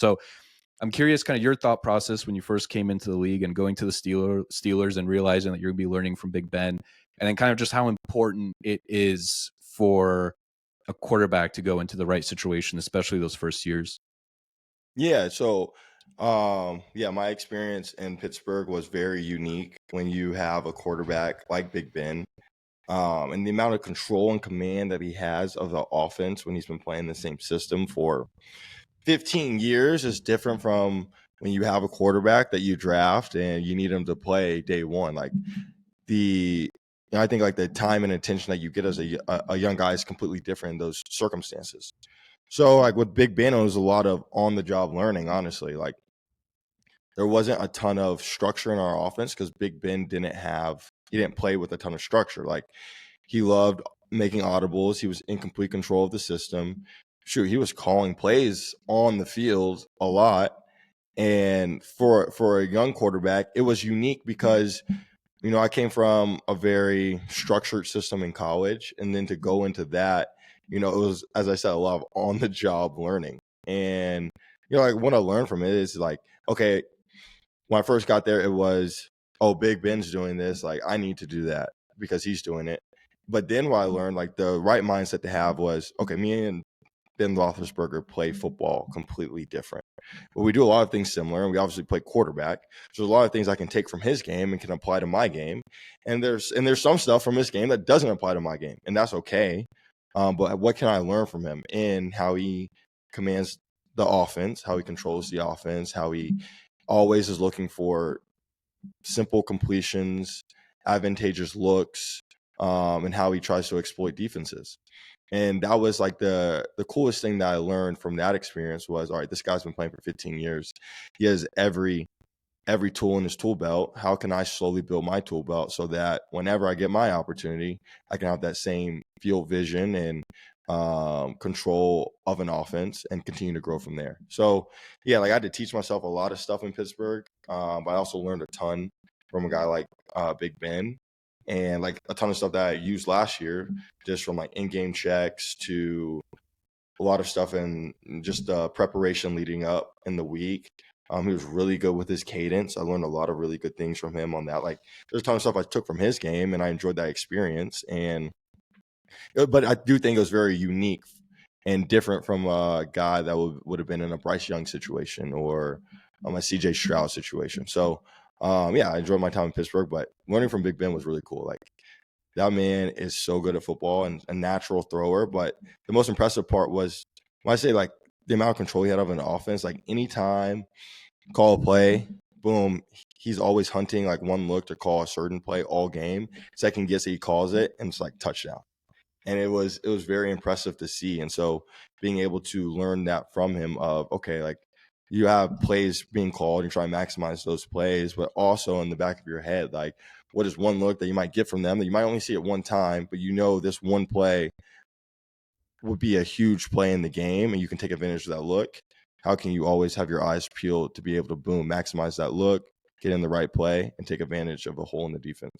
So I'm curious kind of your thought process when you first came into the league and going to the Steelers and realizing that you're going to be learning from Big Ben, and then kind of just how important it is for a quarterback to go into the right situation, especially those first years. Yeah, so my experience in Pittsburgh was very unique when you have a quarterback like Big Ben. And the amount of control and command that he has of the offense when he's been playing the same system for 15 years is different from when you have a quarterback that you draft and you need him to play day one. Like I think like the time and attention that you get as a young guy is completely different in those circumstances. So like with Big Ben, it was a lot of on the job learning. Honestly, like there wasn't a ton of structure in our offense because Big Ben he didn't play with a ton of structure. Like he loved making audibles. He was in complete control of the system. Shoot, he was calling plays on the field a lot. And for a young quarterback, it was unique because I came from a very structured system in college, and then to go into that, it was, as I said, a lot of on the job learning. And like what I learned from it is like, okay, when I first got there, it was, oh, Big Ben's doing this, like I need to do that because he's doing it. But then what I learned, like the right mindset to have was, okay, me and Ben Roethlisberger play football completely different. But we do a lot of things similar, and we obviously play quarterback. So there's a lot of things I can take from his game and can apply to my game. And there's some stuff from his game that doesn't apply to my game, and that's okay. But what can I learn from him in how he commands the offense, how he controls the offense, how he always is looking for simple completions, advantageous looks, and how he tries to exploit defenses. And that was like the coolest thing that I learned from that experience was, all right, this guy's been playing for 15 years. He has every tool in his tool belt. How can I slowly build my tool belt so that whenever I get my opportunity, I can have that same field vision and control of an offense and continue to grow from there. So yeah, like I had to teach myself a lot of stuff in Pittsburgh, but I also learned a ton from a guy like Big Ben, and like a ton of stuff that I used last year, just from like in-game checks to a lot of stuff in just preparation leading up in the week. He was really good with his cadence. I learned a lot of really good things from him on that. Like there's a ton of stuff I took from his game, and I enjoyed that experience. But I do think it was very unique and different from a guy that would have been in a Bryce Young situation or a CJ Stroud situation. So, I enjoyed my time in Pittsburgh, but learning from Big Ben was really cool. Like that man is so good at football and a natural thrower. But the most impressive part was when I say like the amount of control he had of an offense, like anytime call a play, boom, he's always hunting like one look to call a certain play all game. Second guess he calls it, and it's like touchdown. And it was very impressive to see. And so being able to learn that from him of, okay, like you have plays being called, you try and maximize those plays, but also in the back of your head, like what is one look that you might get from them that you might only see it one time, but this one play would be a huge play in the game and you can take advantage of that look. How can you always have your eyes peeled to be able to maximize that look, get in the right play, and take advantage of a hole in the defense?